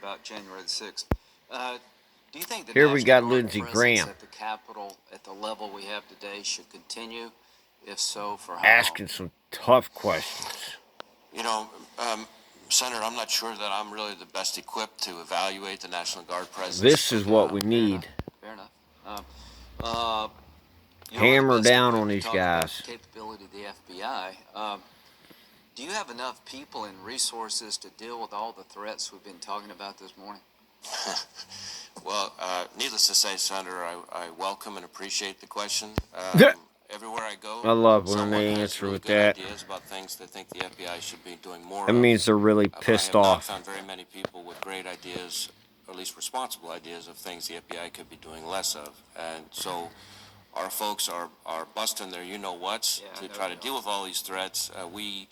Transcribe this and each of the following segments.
about January the 6th. Do you think the Here we National got Guard Lindsey presence Graham at the Capitol at the level we have today should continue? If so, for how asking long? some tough questions. You know, Senator, I'm not sure that I'm really the best equipped to evaluate the National Guard presence. This is what we need. Fair enough. You're the Hammer best down equipped on to these talk about guys. the capability of the FBI. Do you have enough people and resources to deal with all the threats we've been talking about this morning? Well, needless to say, Senator, I welcome and appreciate the question. Everywhere I go, I love when someone they has answer really with good that. ideas about things they think the FBI should be doing more That of. means they're really But I pissed have not off. found very many people with great ideas, or at least responsible ideas of things the FBI could be doing less of. And so our folks are busting their you-know-whats to try to deal with all these threats. We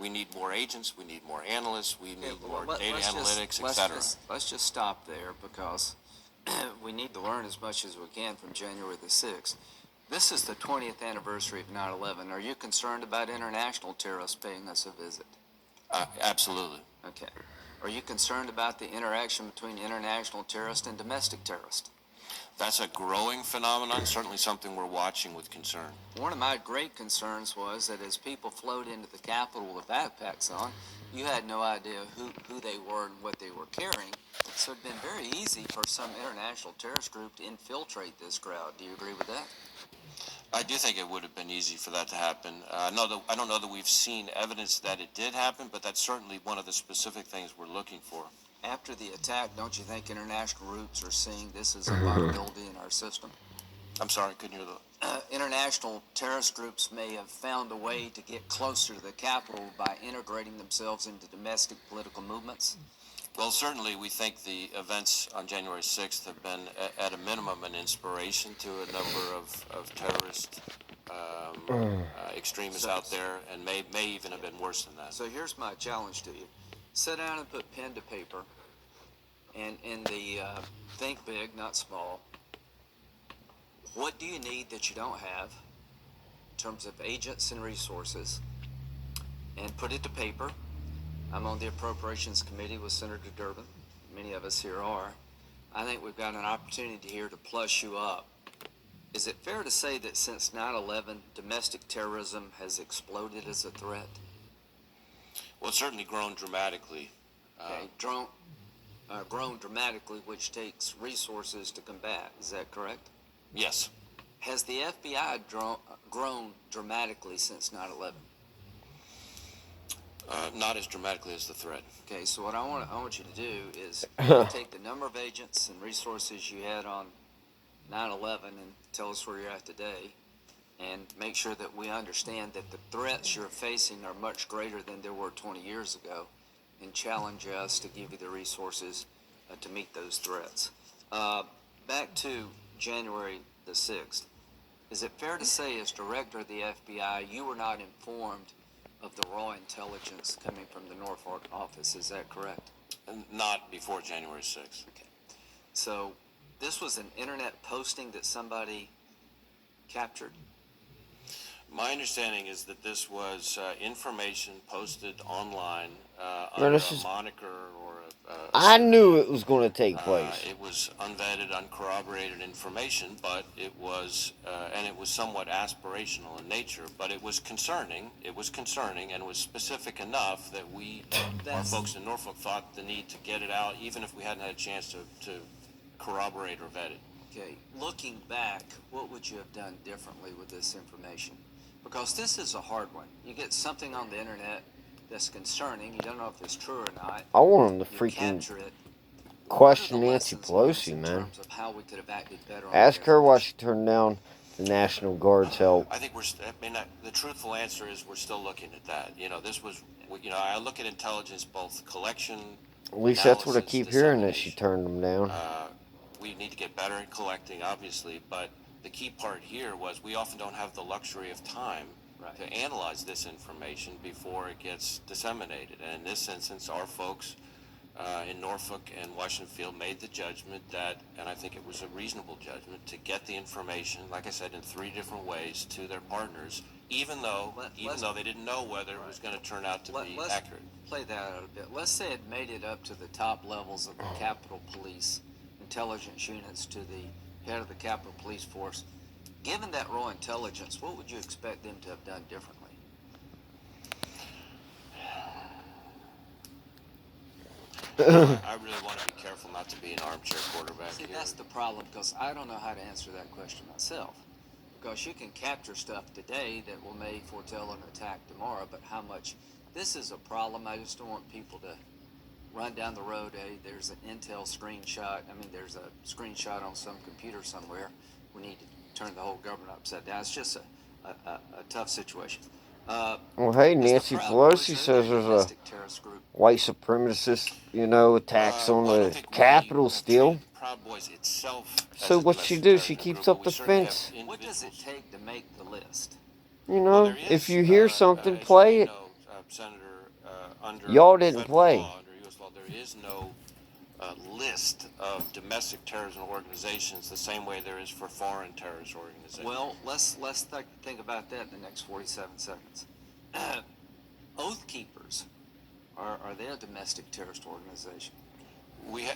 need more agents, we need more analysts, we need more data analytics, etc. Let's just stop there, because we need to learn as much as we can from January the 6th. This is the 20th anniversary of 9/11. Are you concerned about international terrorists paying us a visit? Absolutely. Okay. Are you concerned about the interaction between international terrorists and domestic terrorists? That's a growing phenomenon, certainly something we're watching with concern. One of my great concerns was that as people flowed into the Capitol with backpacks on, you had no idea who they were and what they were carrying. So it'd been very easy for some international terrorist group to infiltrate this crowd. Do you agree with that? I do think it would have been easy for that to happen. I don't know that we've seen evidence that it did happen, but that's certainly one of the specific things we're looking for. After the attack, don't you think international groups are seeing this as a vulnerability in our system? I'm sorry, I couldn't hear that. International terrorist groups may have found a way to get closer to the Capitol by integrating themselves into domestic political movements. Well, certainly we think the events on January 6th have been, at a minimum, an inspiration to a number of terrorist extremists out there, and may even have been worse than that. So here's my challenge to you. Sit down and put pen to paper, and in the think big, not small. What do you need that you don't have in terms of agents and resources? And put it to paper. I'm on the Appropriations Committee with Senator Durbin. Many of us here are. I think we've got an opportunity here to plus you up. Is it fair to say that since 9/11, domestic terrorism has exploded as a threat? Well, it's certainly grown dramatically. Grown dramatically, which takes resources to combat. Is that correct? Yes. Has the FBI grown dramatically since 9/11? Not as dramatically as the threat. Okay, so what I want you to do is take the number of agents and resources you had on 9/11 and tell us where you're at today, and make sure that we understand that the threats you're facing are much greater than they were 20 years ago, and challenge us to give you the resources to meet those threats. Back to January the 6th. Is it fair to say, as director of the FBI, you were not informed of the raw intelligence coming from the Norfolk office? Is that correct? Not before January 6th. Okay. So this was an internet posting that somebody captured? My understanding is that this was information posted online under a moniker or I knew it was going to take place. It was unvetted, uncorroborated information, but it was, and it was somewhat aspirational in nature, but it was concerning. It was concerning and was specific enough that our folks in Norfolk thought the need to get it out, even if we hadn't had a chance to corroborate or vet it. Okay, looking back, what would you have done differently with this information? Because this is a hard one. You get something on the internet that's concerning, you don't know if it's true or not. I want them to You freaking capture it. question Nancy Pelosi, In man. terms of how we could have acted better on Ask the her why information. she turned down the National Guard's help. I think the truthful answer is we're still looking at that. This was, I look at intelligence, both collection, At least that's what I analysis, keep hearing, that she dissemination. turned them down. We need to get better at collecting, obviously, but the key part here was we often don't have the luxury of time to analyze this information before it gets disseminated. And in this instance, our folks in Norfolk and Washington Field made the judgment that, and I think it was a reasonable judgment, to get the information, like I said, in 3 different ways to their partners, even though they didn't know whether it was going to turn out to be accurate. play that out a bit. Let's say it made it up to the top levels of the Capitol Police intelligence units, to the head of the Capitol Police Force. Given that raw intelligence, what would you expect them to have done differently? I really want to be careful not to be an armchair quarterback See, here. that's the problem, because I don't know how to answer that question myself. Because you can capture stuff today that may foretell an attack tomorrow, but how much? This is a problem. I just don't want people to run down the road. There's an intel screenshot. I mean, there's a screenshot on some computer somewhere. We need to turn the whole government upside down. It's just a tough situation. Well, hey, Nancy Pelosi says there's a white supremacist, attacks on Well, I don't the think Capitol we still. treat Proud Boys itself So as a what she domestic do? She terrorism keeps group, up but the we certainly fence. have What does it individuals. take to make the list? Well, there If is, you hear something, as play you it. know, Senator, under Y'all didn't federal play. law, under U.S. law, there is no list of domestic terrorism organizations the same way there is for foreign terrorist organizations. Well, let's think about that in the next 47 seconds. Oath Keepers, are they a domestic terrorist organization?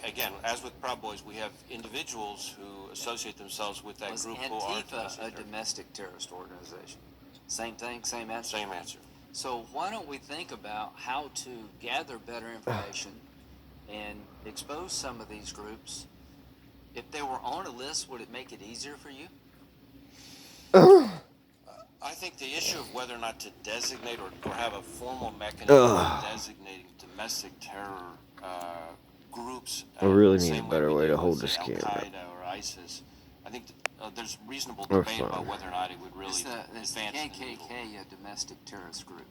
Again, as with Proud Boys, we have individuals who associate themselves with that Was group who are Antifa a domestic terrorist organization? Same thing, same answer? Same answer. So why don't we think about how to gather better information and expose some of these groups? If they were on a list, would it make it easier for you? I think the issue of whether or not to designate or have a formal mechanism for designating domestic terror groups. I really the need a same better we way do to hold with, this say, camera. Al-Qaeda or ISIS. I think there's reasonable Or debate about fine. whether or not it would really Is the advance the needle. KKK a domestic terrorist group?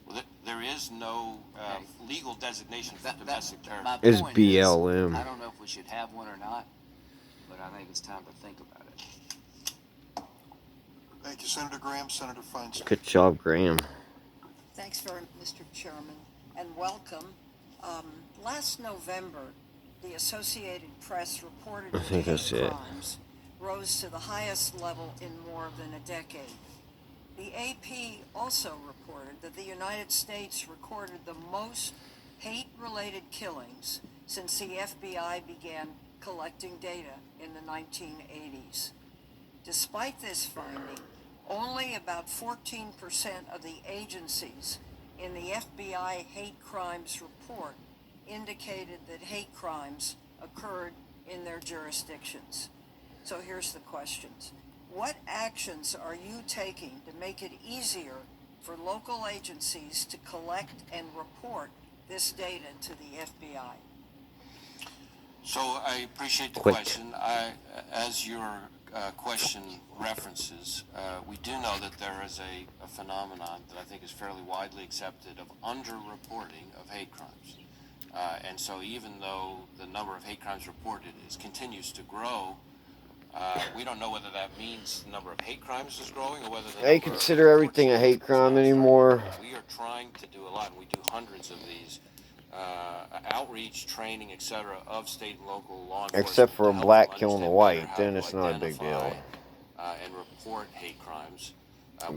Well, there is no legal designation for domestic terror. My It's point BLM. is, I don't know if we should have one or not, but I think it's time to think about it. Thank you, Senator Graham. Senator Feinstein. Good job, Graham. Thanks very much, Mr. Chairman, and welcome. Last November, the Associated Press reported I that think hate that's it. crimes rose to the highest level in more than a decade. The AP also reported that the United States recorded the most hate-related killings since the FBI began collecting data in the 1980s. Despite this finding, only about 14% of the agencies in the FBI hate crimes report indicated that hate crimes occurred in their jurisdictions. So here's the questions. What actions are you taking to make it easier for local agencies to collect and report this data to the FBI? So I appreciate the Quick. question. As your question references, we do know that there is a phenomenon that I think is fairly widely accepted of underreporting of hate crimes. And so even though the number of hate crimes reported continues to grow, we don't know whether that means the number of hate crimes is growing or whether the They number of consider everything a reports hate is crime not anymore. starting. We are trying to do a lot, and we do hundreds of these outreach, training, etc., of state and local law enforcement. Except for to a help black them killing a understand white, better how then to it's not a big deal. identify, and report hate crimes.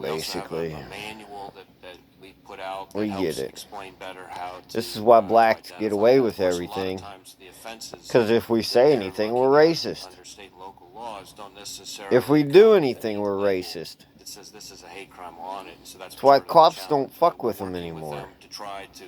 Basically. We also have a manual that we put out that We helps get it. explain better how to. This is why blacks get identify away that. with Of course, everything. A lot of times the offenses Because if we that say they're anything, looking we're at racist. under state and local laws don't necessarily. If we come do with a anything, neat we're label racist. that says this is a hate crime on it, and so that's That's why part of the cops challenge. don't fuck We're with them working with anymore. them to try to